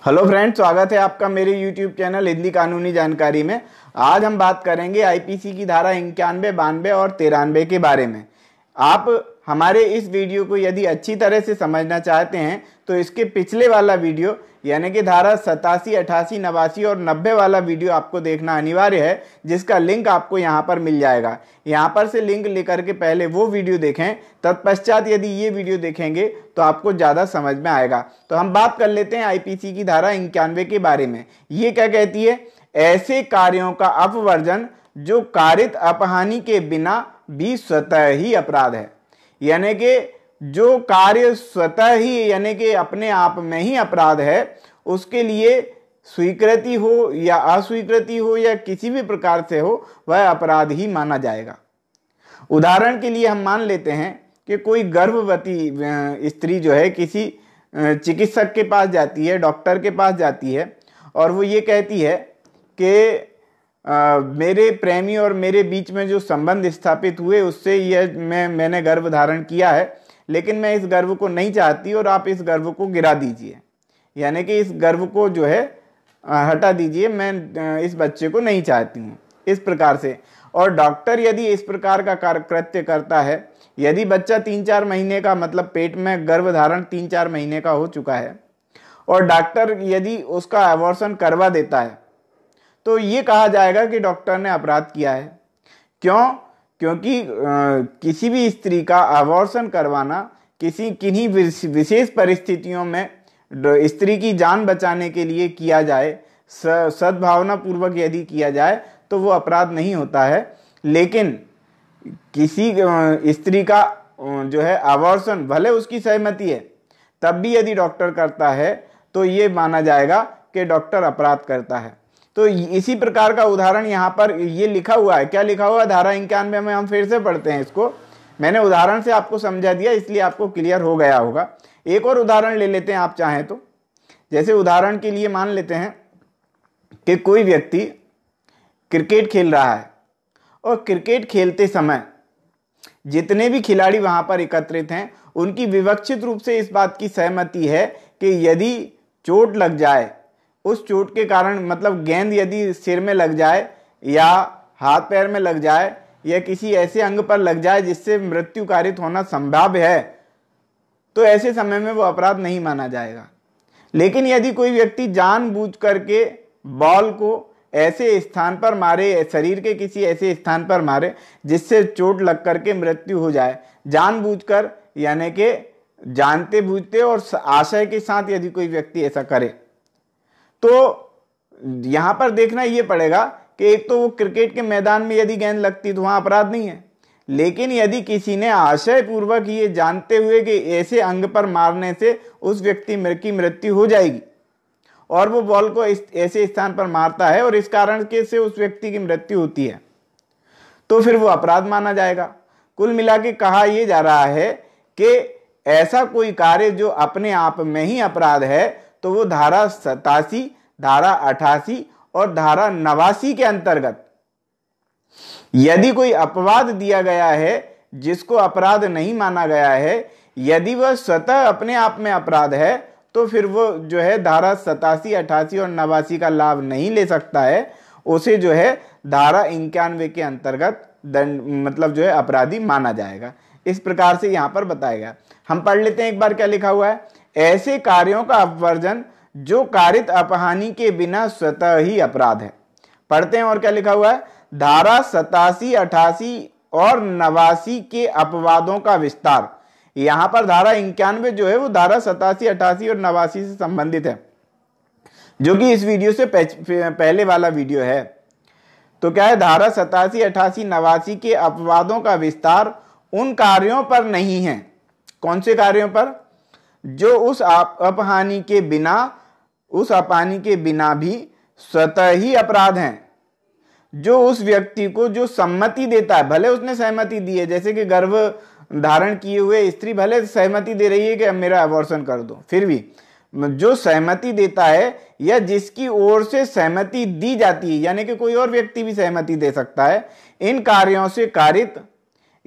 Hello friends, स्वागत है आपका मेरे यूट्यूब चैनल हिंदी कानूनी जानकारी में। आज हम बात करेंगे आईपीसी की धारा 91, 92 और 93 के बारे में। आप हमारे इस वीडियो को यदि अच्छी तरह से समझना चाहते हैं तो इसके पिछले वाला वीडियो यानी कि धारा 87, 88, 89 और 90 वाला वीडियो आपको देखना अनिवार्य है, जिसका लिंक आपको यहाँ पर मिल जाएगा। यहाँ पर से लिंक लेकर के पहले वो वीडियो देखें, तत्पश्चात यदि ये वीडियो देखेंगे तो आपको ज़्यादा समझ में आएगा। तो हम बात कर लेते हैं आईपीसी की धारा 91 के बारे में। ये क्या कहती है? ऐसे कार्यों का अपवर्जन जो कारित अपहानि के बिना भी स्वतः ही अपराध है। यानी कि जो कार्य स्वतः ही यानी कि अपने आप में ही अपराध है, उसके लिए स्वीकृति हो या अस्वीकृति हो या किसी भी प्रकार से हो, वह अपराध ही माना जाएगा। उदाहरण के लिए हम मान लेते हैं कि कोई गर्भवती स्त्री जो है किसी चिकित्सक के पास जाती है, डॉक्टर के पास जाती है और वो ये कहती है कि मेरे प्रेमी और मेरे बीच में जो संबंध स्थापित हुए उससे यह मैंने गर्भ धारण किया है, लेकिन मैं इस गर्भ को नहीं चाहती और आप इस गर्भ को गिरा दीजिए, यानी कि इस गर्भ को जो है हटा दीजिए, मैं इस बच्चे को नहीं चाहती हूँ, इस प्रकार से। और डॉक्टर यदि इस प्रकार का कृत्य करता है, यदि बच्चा 3-4 महीने का मतलब पेट में गर्भ धारण 3-4 महीने का हो चुका है और डॉक्टर यदि उसका अबॉर्शन करवा देता है, तो ये कहा जाएगा कि डॉक्टर ने अपराध किया है। क्यों? क्योंकि किसी भी स्त्री का अबॉर्शन करवाना किन्हीं विशेष परिस्थितियों में स्त्री की जान बचाने के लिए किया जाए, सद्भावना पूर्वक यदि किया जाए तो वो अपराध नहीं होता है। लेकिन किसी स्त्री का जो है अबॉर्शन, भले उसकी सहमति है, तब भी यदि डॉक्टर करता है तो ये माना जाएगा कि डॉक्टर अपराध करता है। तो इसी प्रकार का उदाहरण यहाँ पर ये लिखा हुआ है। क्या लिखा हुआ है? धारा 91 में हम फिर से पढ़ते हैं इसको। मैंने उदाहरण से आपको समझा दिया, इसलिए आपको क्लियर हो गया होगा। एक और उदाहरण ले लेते हैं आप चाहें तो। जैसे उदाहरण के लिए मान लेते हैं कि कोई व्यक्ति क्रिकेट खेल रहा है और क्रिकेट खेलते समय जितने भी खिलाड़ी वहां पर एकत्रित हैं उनकी विवक्षित रूप से इस बात की सहमति है कि यदि चोट लग जाए, उस चोट के कारण मतलब गेंद यदि सिर में लग जाए या हाथ पैर में लग जाए या किसी ऐसे अंग पर लग जाए जिससे मृत्यु कारित होना संभाव्य है, तो ऐसे समय में वो अपराध नहीं माना जाएगा। लेकिन यदि कोई व्यक्ति जानबूझ करके बॉल को ऐसे स्थान पर मारे, शरीर के किसी ऐसे स्थान पर मारे जिससे चोट लग करके मृत्यु हो जाए, जानबूझकर यानी कि जानते बूझते और आशय के साथ यदि कोई व्यक्ति ऐसा करे, तो यहां पर देखना यह पड़ेगा कि एक तो वो क्रिकेट के मैदान में यदि गेंद लगती तो वहां अपराध नहीं है, लेकिन यदि किसी ने आशय पूर्वक ये जानते हुए कि ऐसे अंग पर मारने से उस व्यक्ति की मृत्यु हो जाएगी और वो बॉल को ऐसे स्थान पर मारता है और इस कारण से उस व्यक्ति की मृत्यु होती है, तो फिर वो अपराध माना जाएगा। कुल मिला के कहा यह जा रहा है कि ऐसा कोई कार्य जो अपने आप में ही अपराध है, तो वो धारा 87, धारा 88 और धारा 89 के अंतर्गत यदि कोई अपवाद दिया गया है जिसको अपराध नहीं माना गया है, यदि वह स्वतः अपने आप में अपराध है, तो फिर वो जो है धारा 87, 88 और 89 का लाभ नहीं ले सकता है। उसे जो है धारा 91 के अंतर्गत दंड मतलब जो है अपराधी माना जाएगा। इस प्रकार से यहाँ पर बताया गया। हम पढ़ लेते हैं एक बार क्या लिखा हुआ है। ऐसे कार्यों का अपवर्जन जो कारित अपहानि के बिना स्वतः ही अपराध है। पढ़ते हैं और क्या लिखा हुआ है। धारा 87, 88 और 89 के अपवादों का विस्तार। यहां पर धारा 91 जो है वो धारा 87, 88 और 89 से संबंधित है, जो कि इस वीडियो से पहले वाला वीडियो है। तो क्या है, धारा 87, 88, 89 के अपवादों का विस्तार उन कार्यों पर नहीं है। कौन से कार्यों पर? जो उस अपहानि के बिना भी स्वतः ही अपराध हैं, जो उस व्यक्ति को जो सम्मति देता है, भले उसने सहमति दी है, जैसे कि गर्भ धारण किए हुए स्त्री भले सहमति दे रही है कि अब मेरा अबॉर्शन कर दो, फिर भी जो सहमति देता है या जिसकी ओर से सहमति दी जाती है, यानी कि कोई और व्यक्ति भी सहमति दे सकता है, इन कार्यों से कारित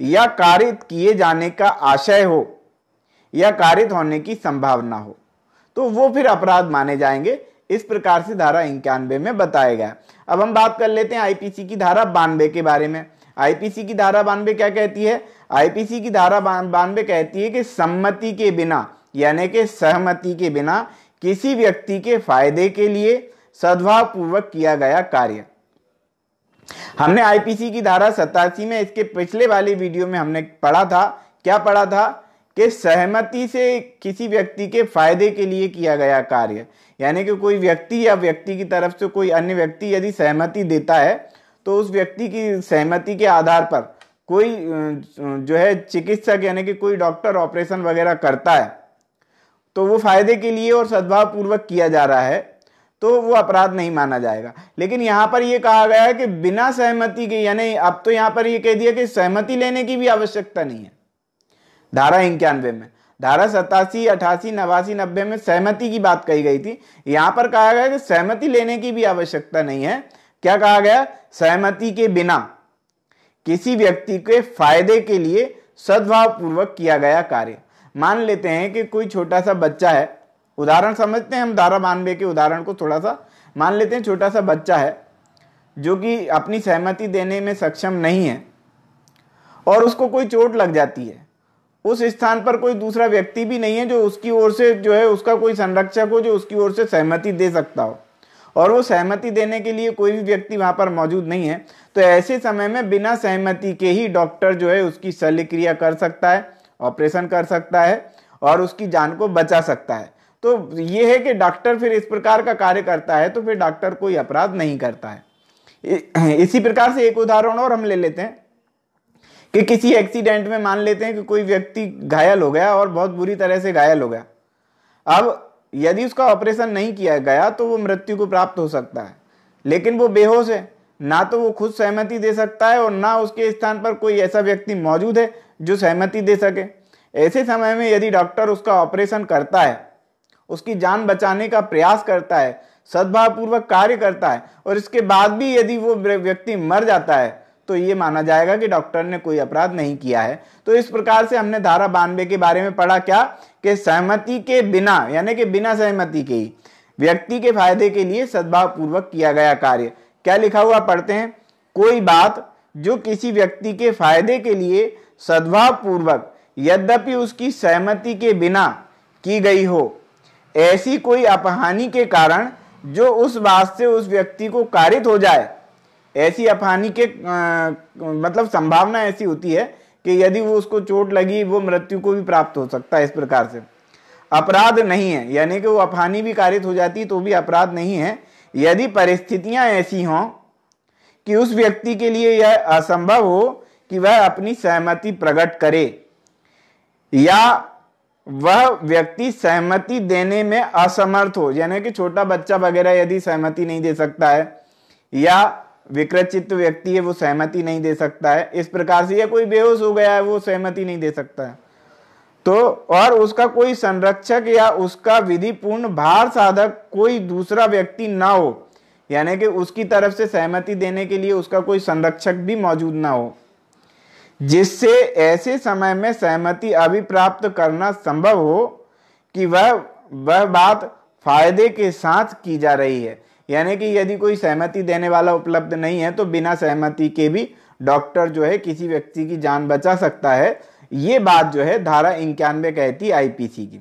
या कारित किए जाने का आशय हो या कारित होने की संभावना हो, तो वो फिर अपराध माने जाएंगे। इस प्रकार से धारा 91 में बताया गया। अब हम बात कर लेते हैं आईपीसी की धारा 92 के बारे में। आईपीसी की धारा 92 क्या कहती है? आईपीसी की धारा 92 कहती है कि सम्मति के बिना यानी कि सहमति के बिना किसी व्यक्ति के फायदे के लिए सद्भाव पूर्वक किया गया कार्य। हमने आईपीसी की धारा 87 में, इसके पिछले वाले वीडियो में हमने पढ़ा था, क्या पढ़ा था कि सहमति से किसी व्यक्ति के फायदे के लिए किया गया कार्य, यानी कि कोई व्यक्ति या व्यक्ति की तरफ से कोई अन्य व्यक्ति यदि सहमति देता है तो उस व्यक्ति की सहमति के आधार पर कोई जो है चिकित्सक यानी कि कोई डॉक्टर ऑपरेशन वगैरह करता है तो वो फायदे के लिए और सद्भाव पूर्वक किया जा रहा है तो वो अपराध नहीं माना जाएगा। लेकिन यहाँ पर ये कहा गया है कि बिना सहमति के, यानी अब तो यहाँ पर ये कह दिया कि सहमति लेने की भी आवश्यकता नहीं है। धारा 91 में, धारा 87, 88, 89, 90 में सहमति की बात कही गई थी। यहाँ पर कहा गया कि सहमति लेने की भी आवश्यकता नहीं है। क्या कहा गया? सहमति के बिना किसी व्यक्ति के फायदे के लिए सद्भाव पूर्वक किया गया कार्य। मान लेते हैं कि कोई छोटा सा बच्चा है, उदाहरण समझते हैं हम धारा 92 के उदाहरण को थोड़ा सा। मान लेते हैं छोटा सा बच्चा है जो कि अपनी सहमति देने में सक्षम नहीं है और उसको कोई चोट लग जाती है। उस स्थान पर कोई दूसरा व्यक्ति भी नहीं है जो उसकी ओर से जो है उसका कोई संरक्षक हो जो उसकी ओर से सहमति दे सकता हो, और वो सहमति देने के लिए कोई भी व्यक्ति वहां पर मौजूद नहीं है। तो ऐसे समय में बिना सहमति के ही डॉक्टर जो है उसकी शल्य क्रिया कर सकता है, ऑपरेशन कर सकता है और उसकी जान को बचा सकता है। तो ये है कि डॉक्टर फिर इस प्रकार का कार्य करता है तो फिर डॉक्टर कोई अपराध नहीं करता है। इसी प्रकार से एक उदाहरण और हम ले लेते हैं कि किसी एक्सीडेंट में मान लेते हैं कि कोई व्यक्ति घायल हो गया और बहुत बुरी तरह से घायल हो गया। अब यदि उसका ऑपरेशन नहीं किया गया तो वो मृत्यु को प्राप्त हो सकता है, लेकिन वो बेहोश है, ना तो वो खुद सहमति दे सकता है और ना उसके स्थान पर कोई ऐसा व्यक्ति मौजूद है जो सहमति दे सके। ऐसे समय में यदि डॉक्टर उसका ऑपरेशन करता है, उसकी जान बचाने का प्रयास करता है, सद्भावपूर्वक कार्य करता है और इसके बाद भी यदि वो व्यक्ति मर जाता है तो ये माना जाएगा कि डॉक्टर ने कोई अपराध नहीं किया है। तो इस प्रकार से हमने धारा 92 के बारे में पढ़ा क्या कि सहमति के बिना यानी कि बिना सहमति के ही व्यक्ति के फायदे के लिए सद्भावपूर्वक किया गया कार्य। क्या लिखा हुआ पढ़ते हैं? कोई बात जो किसी व्यक्ति के फायदे के लिए सद्भावपूर्वक यद्यपि उसकी सहमति के बिना की गई हो, ऐसी कोई अपहानि के कारण जो उस बात से उस व्यक्ति को कारित हो जाए। ऐसी अपहानि के मतलब संभावना ऐसी होती है कि यदि वो उसको चोट लगी वो मृत्यु को भी प्राप्त हो सकता है। इस प्रकार से अपराध नहीं है, यानी कि वो अपहानि भी कारित हो जाती तो भी अपराध नहीं है यदि परिस्थितियां ऐसी हों कि उस व्यक्ति के लिए यह असंभव हो कि वह अपनी सहमति प्रकट करे या वह व्यक्ति सहमति देने में असमर्थ हो, यानी कि छोटा बच्चा वगैरह यदि सहमति नहीं दे सकता है या विकृत व्यक्ति है वो सहमति नहीं दे सकता है, इस प्रकार से, या कोई बेहोश हो गया है वो सहमति नहीं दे सकता है, तो और उसका कोई संरक्षक या उसका विधि पूर्ण भार साधक कोई दूसरा व्यक्ति ना हो, यानी कि उसकी तरफ से सहमति देने के लिए उसका कोई संरक्षक भी मौजूद ना हो, जिससे ऐसे समय में सहमति अभिप्राप्त करना संभव हो कि वह बात फायदे के साथ की जा रही है। यानी कि यदि कोई सहमति देने वाला उपलब्ध नहीं है तो बिना सहमति के भी डॉक्टर जो है किसी व्यक्ति की जान बचा सकता है। ये बात जो है धारा 91 कहती है आईपीसी की।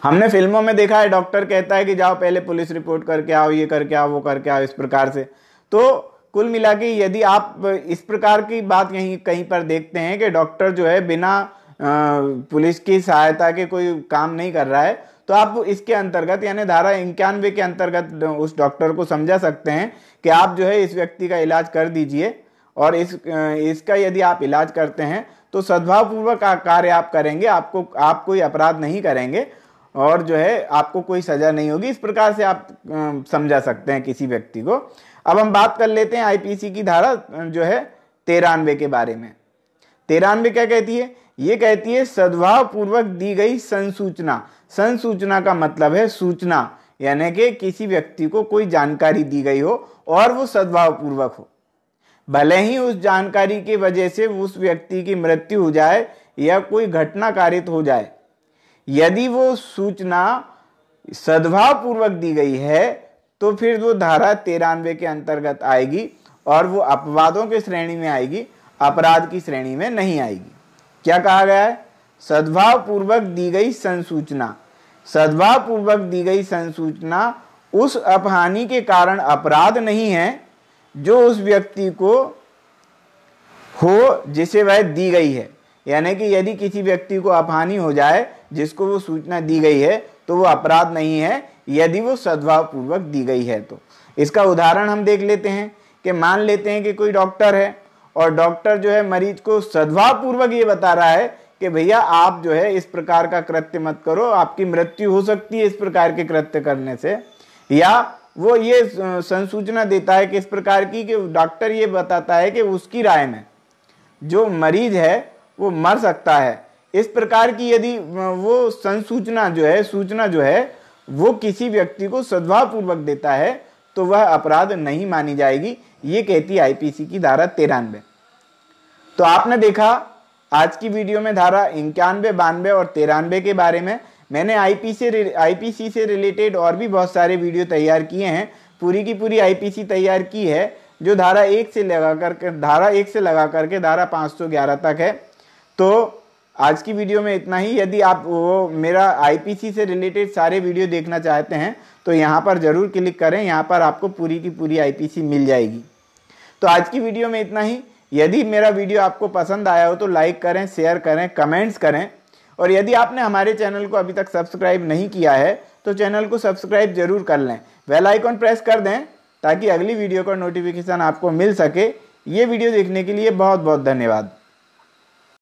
हमने फिल्मों में देखा है डॉक्टर कहता है कि जाओ पहले पुलिस रिपोर्ट करके आओ, ये करके आओ, वो करके आओ, इस प्रकार से। तो कुल मिला के यदि आप इस प्रकार की बात कहीं पर देखते हैं कि डॉक्टर जो है बिना पुलिस की सहायता के कोई काम नहीं कर रहा है, तो आप इसके अंतर्गत यानी धारा 91 के अंतर्गत उस डॉक्टर को समझा सकते हैं कि आप जो है इस व्यक्ति का इलाज कर दीजिए, और इसका यदि आप इलाज करते हैं तो सद्भावपूर्वक कार्य आप करेंगे, आप कोई अपराध नहीं करेंगे और जो है आपको कोई सजा नहीं होगी। इस प्रकार से आप समझा सकते हैं किसी व्यक्ति को। अब हम बात कर लेते हैं आईपीसी की धारा जो है 93 के बारे में। 93 क्या कहती है? ये कहती है सद्भाव पूर्वक दी गई संसूचना। संसूचना का मतलब है सूचना, यानी कि किसी व्यक्ति को कोई जानकारी दी गई हो और वो सद्भाव पूर्वक हो, भले ही उस जानकारी की वजह से उस व्यक्ति की मृत्यु हो जाए या कोई घटना कारित हो जाए। यदि वो सूचना सद्भाव पूर्वक दी गई है तो फिर वो धारा 93 के अंतर्गत आएगी और वो अपवादों की श्रेणी में आएगी, अपराध की श्रेणी में नहीं आएगी। क्या कहा गया है? सद्भाव पूर्वक दी गई संसूचना, सद्भाव पूर्वक दी गई संसूचना उस अपहानि के कारण अपराध नहीं है जो उस व्यक्ति को हो जिसे वह दी गई है। यानी कि यदि किसी व्यक्ति को अपहानि हो जाए जिसको वो सूचना दी गई है तो वो अपराध नहीं है यदि वो सद्भाव पूर्वक दी गई है। तो इसका उदाहरण हम देख लेते हैं कि मान लेते हैं कि कोई डॉक्टर है और डॉक्टर जो है मरीज को सद्भाव पूर्वक ये बता रहा है कि भैया आप जो है इस प्रकार का कृत्य मत करो, आपकी मृत्यु हो सकती है इस प्रकार के कृत्य करने से। या वो ये संसूचना देता है कि इस प्रकार की कि डॉक्टर ये बताता है कि उसकी राय में जो मरीज है वो मर सकता है। इस प्रकार की यदि वो संसूचना जो है, सूचना जो है वो किसी व्यक्ति को सद्भाव पूर्वक देता है तो वह अपराध नहीं मानी जाएगी, ये कहती है आईपीसी की धारा 93। तो आपने देखा आज की वीडियो में धारा 91, 92 और 93 के बारे में। मैंने आईपीसी से रिलेटेड और भी बहुत सारे वीडियो तैयार किए हैं, पूरी की पूरी आईपीसी तैयार की है जो धारा 1 से लगा करके धारा 511 तक है। तो आज की वीडियो में इतना ही। यदि आप वो मेरा आईपीसी से रिलेटेड सारे वीडियो देखना चाहते हैं तो यहाँ पर जरूर क्लिक करें, यहाँ पर आपको पूरी की पूरी आईपीसी मिल जाएगी। तो आज की वीडियो में इतना ही। यदि मेरा वीडियो आपको पसंद आया हो तो लाइक करें, शेयर करें, कमेंट्स करें। और यदि आपने हमारे चैनल को अभी तक सब्सक्राइब नहीं किया है तो चैनल को सब्सक्राइब जरूर कर लें, बेल आइकॉन प्रेस कर दें ताकि अगली वीडियो का नोटिफिकेशन आपको मिल सके। ये वीडियो देखने के लिए बहुत बहुत धन्यवाद।